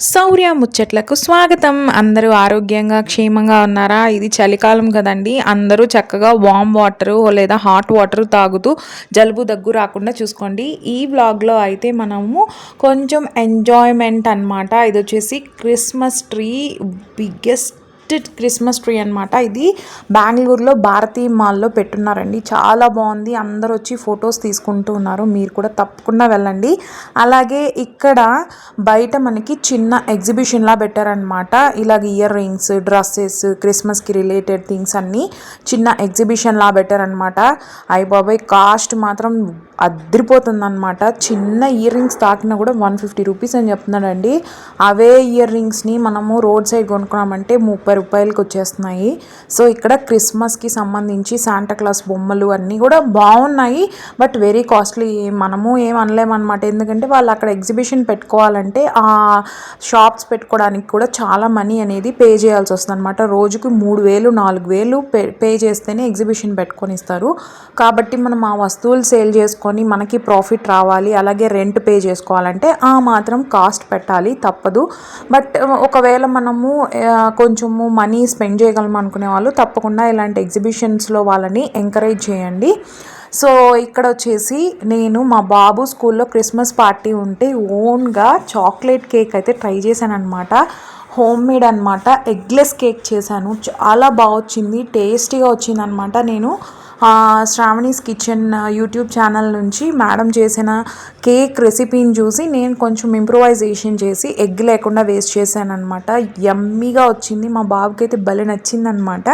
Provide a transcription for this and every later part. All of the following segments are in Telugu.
శౌర్య ముచ్చట్లకు స్వాగతం. అందరూ ఆరోగ్యంగా క్షేమంగా ఉన్నారా? ఇది చలికాలం కదండి. అందరూ చక్కగా వామ్ వాటరు లేదా హాట్ వాటర్ తాగుతూ జలుబు దగ్గు రాకుండా చూసుకోండి. ఈ వ్లాగ్లో అయితే మనము కొంచెం ఎంజాయ్మెంట్ అనమాట. ఇది వచ్చేసి Christmas tree, biggest Christmas tree అనమాట. ఇది బెంగళూరులో భారతీ మాల్లో పెట్టున్నారండి. చాలా బాగుంది. అందరూ వచ్చి ఫొటోస్ తీసుకుంటూ ఉన్నారు. మీరు కూడా తప్పకుండా వెళ్ళండి. అలాగే ఇక్కడ బయట మనకి చిన్న ఎగ్జిబిషన్లా పెట్టారనమాట. ఇలాగ ఇయర్ రింగ్స్, డ్రెస్సెస్, క్రిస్మస్కి రిలేటెడ్ థింగ్స్ అన్నీ చిన్న ఎగ్జిబిషన్లా పెట్టారనమాట. అయ్య బాబాయ్, కాస్ట్ మాత్రం అదిరిపోతుందన్నమాట. చిన్న ఇయర్ రింగ్స్ తాకినా కూడా 150 రూపీస్ అని చెప్తున్నాడండి. అవే ఇయర్ రింగ్స్ని మనము రోడ్ సైడ్ కొనుక్కున్నామంటే 30 రూపాయలకి వచ్చేస్తున్నాయి. సో ఇక్కడ క్రిస్మస్కి సంబంధించి శాంటాక్లాస్ బొమ్మలు అన్నీ కూడా బాగున్నాయి. But very costly. మనము ఏం అనలేమన్నమాట. ఎందుకంటే వాళ్ళు అక్కడ ఎగ్జిబిషన్ పెట్టుకోవాలంటే ఆ షాప్స్ పెట్టుకోవడానికి కూడా చాలా మనీ అనేది పే చేయాల్సి వస్తుంది అనమాట. రోజుకి 3000 4000 పే చేస్తేనే ఎగ్జిబిషన్ పెట్టుకొని ఇస్తారు. కాబట్టి మనం ఆ వస్తువులు సేల్ చేసుకొని మనకి ప్రాఫిట్ రావాలి, అలాగే రెంట్ పే చేసుకోవాలంటే ఆ మాత్రం కాస్ట్ పెట్టాలి, తప్పదు. బట్ ఒకవేళ మనము కొంచెము మనీ స్పెండ్ చేయగలం అనుకునే వాళ్ళు తప్పకుండా ఇలాంటి ఎగ్జిబిషన్స్లో వాళ్ళని ఎంకరేజ్ చేయండి. సో ఇక్కడ వచ్చేసి నేను మా బాబు స్కూల్లో క్రిస్మస్ పార్టీ ఉంటే ఓన్గా చాక్లెట్ కేక్ అయితే ట్రై చేశాను అనమాట. హోమ్ మేడ్ అనమాట. ఎగ్లెస్ కేక్ చేశాను. చాలా బాగా వచ్చింది, టేస్టీగా వచ్చింది అనమాట. నేను శ్రావణీస్ కిచెన్ యూట్యూబ్ ఛానల్ నుంచి మేడం చేసిన కేక్ రెసిపీని చూసి నేను కొంచెం ఇంప్రూవైజేషన్ చేసి ఎగ్ లేకుండా వేస్ట్ చేశాను అనమాట. యమ్మీగా వచ్చింది. మా బాబుకి అయితే భలే నచ్చిందనమాట.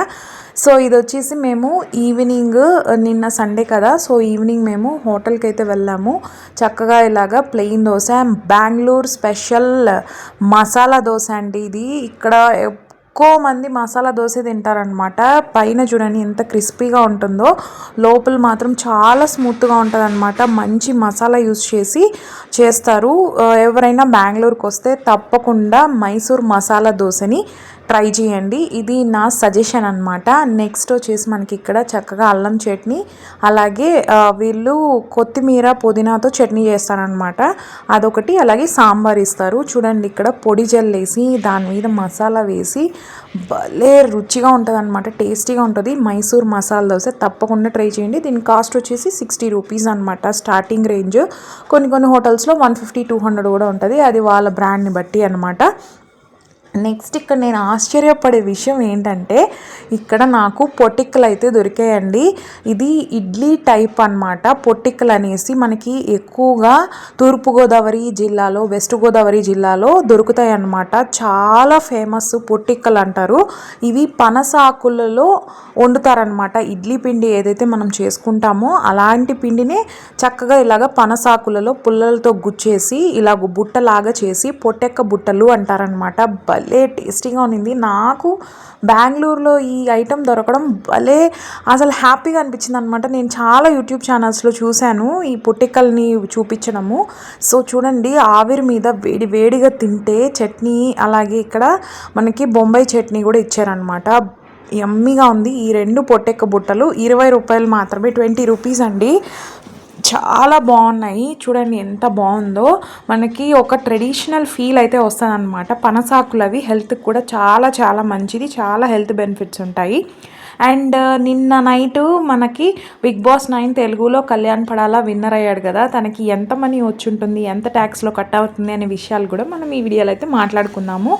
సో ఇది వచ్చేసి మేము ఈవినింగ్, నిన్న సండే కదా, సో ఈవినింగ్ మేము హోటల్కి అయితే వెళ్ళాము. చక్కగా ఇలాగా ప్లెయిన్ దోశ, బెంగళూరు స్పెషల్ మసాలా దోశ అండి ఇది. ఇక్కడ ఎక్కువ మంది మసాలా దోశ తింటారనమాట. పైన చూడండి ఎంత క్రిస్పీగా ఉంటుందో, లోపల మాత్రం చాలా స్మూత్గా ఉంటుంది అనమాట. మంచి మసాలా యూస్ చేసి చేస్తారు. ఎవరైనా బెంగళూరుకి వస్తే తప్పకుండా మైసూర్ మసాలా దోశని ట్రై చేయండి. ఇది నా సజెషన్ అనమాట. నెక్స్ట్ వచ్చేసి మనకి ఇక్కడ చక్కగా అల్లం చట్నీ, అలాగే వీళ్ళు కొత్తిమీర పుదీనాతో చట్నీ చేస్తారనమాట. అదొకటి, అలాగే సాంబార్ ఇస్తారు. చూడండి ఇక్కడ పొడి జల్లేసి దాని మీద మసాలా వేసి భలే రుచిగా ఉంటుంది అనమాట. టేస్టీగా ఉంటుంది. మైసూర్ మసాలా దోశ తప్పకుండా ట్రై చేయండి. దీని కాస్ట్ వచ్చేసి 60 రూపీస్ అనమాట, స్టార్టింగ్ రేంజ్. కొన్ని హోటల్స్లో 150-200 కూడా ఉంటుంది. అది వాళ్ళ బ్రాండ్ని బట్టి అనమాట. నెక్స్ట్ ఇక్కడ నేను ఆశ్చర్యపడే విషయం ఏంటంటే ఇక్కడ నాకు పొటిక్కలు అయితే దొరికాయండి. ఇది ఇడ్లీ టైప్ అనమాట. పొటిక్కలు అనేసి మనకి ఎక్కువగా తూర్పుగోదావరి జిల్లాలో, వెస్ట్ గోదావరి జిల్లాలో దొరుకుతాయి అన్నమాట. చాలా ఫేమస్ పొటిక్కలు అంటారు. ఇవి పనసాకులలో వండుతారనమాట. ఇడ్లీ పిండి ఏదైతే మనం చేసుకుంటామో అలాంటి పిండిని చక్కగా ఇలాగ పనసాకులలో పుల్లలతో గుచ్చేసి ఇలాగ బుట్టలాగా చేసి పొట్టెక్క బుట్టలు అంటారనమాట. భలే టేస్టీగా ఉన్నింది. నాకు బెంగళూరులో ఈ ఐటెం దొరకడం భలే అసలు హ్యాపీగా అనిపించింది అనమాట. నేను చాలా యూట్యూబ్ ఛానల్స్లో చూశాను ఈ పొట్టికల్ని చూపించడము. సో చూడండి, ఆవిరి మీద వేడిగా తింటే చట్నీ, అలాగే ఇక్కడ మనకి బొంబాయి చట్నీ కూడా ఇచ్చారనమాట. యమ్మీగా ఉంది. ఈ 2 పొట్టెక్క బుట్టలు 20 రూపాయలు మాత్రమే, 20 రూపీస్ అండి. చాలా బాగున్నాయి. చూడండి ఎంత బాగుందో. మనకి ఒక ట్రెడిషనల్ ఫీల్ అయితే వస్తుంది అనమాట. పనసాకులు అవి హెల్త్కి కూడా చాలా మంచిది. చాలా హెల్త్ బెనిఫిట్స్ ఉంటాయి. అండ్ నిన్న నైట్ మనకి బిగ్ బాస్ 9 తెలుగులో కళ్యాణ్ పడాలా విన్నర్ అయ్యాడు కదా. తనకి ఎంత మనీ వచ్చి ఉంటుంది, ఎంత ట్యాక్స్లో కట్ అవుతుంది అనే విషయాలు కూడా మనం ఈ వీడియోలో అయితే మాట్లాడుకుందాము.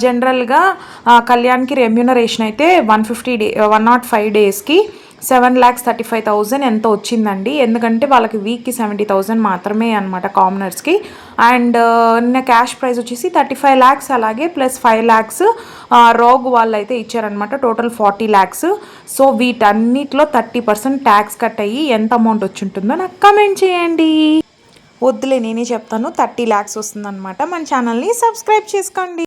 జనరల్గా కళ్యాణ్కి రెమ్యూనరేషన్ అయితే 105 డేస్కి 7,35,000 ఎంతో వచ్చిందండి. ఎందుకంటే వాళ్ళకి వీక్కి 70,000 మాత్రమే అనమాట కామనర్స్కి. అండ్ నిన్న క్యాష్ ప్రైజ్ వచ్చేసి 35 lakhs, అలాగే ప్లస్ 5 lakhs రోగ్ వాళ్ళు అయితే ఇచ్చారనమాట. Total 40 lakhs. సో వీటన్నిటిలో 30% ట్యాక్స్ కట్ అయ్యి ఎంత అమౌంట్ వచ్చి ఉంటుందో నాకు కమెంట్ చేయండి. వద్దులే, నేనే చెప్తాను. 30 lakhs వస్తుందన్నమాట. మన ఛానల్ని సబ్స్క్రైబ్ చేసుకోండి.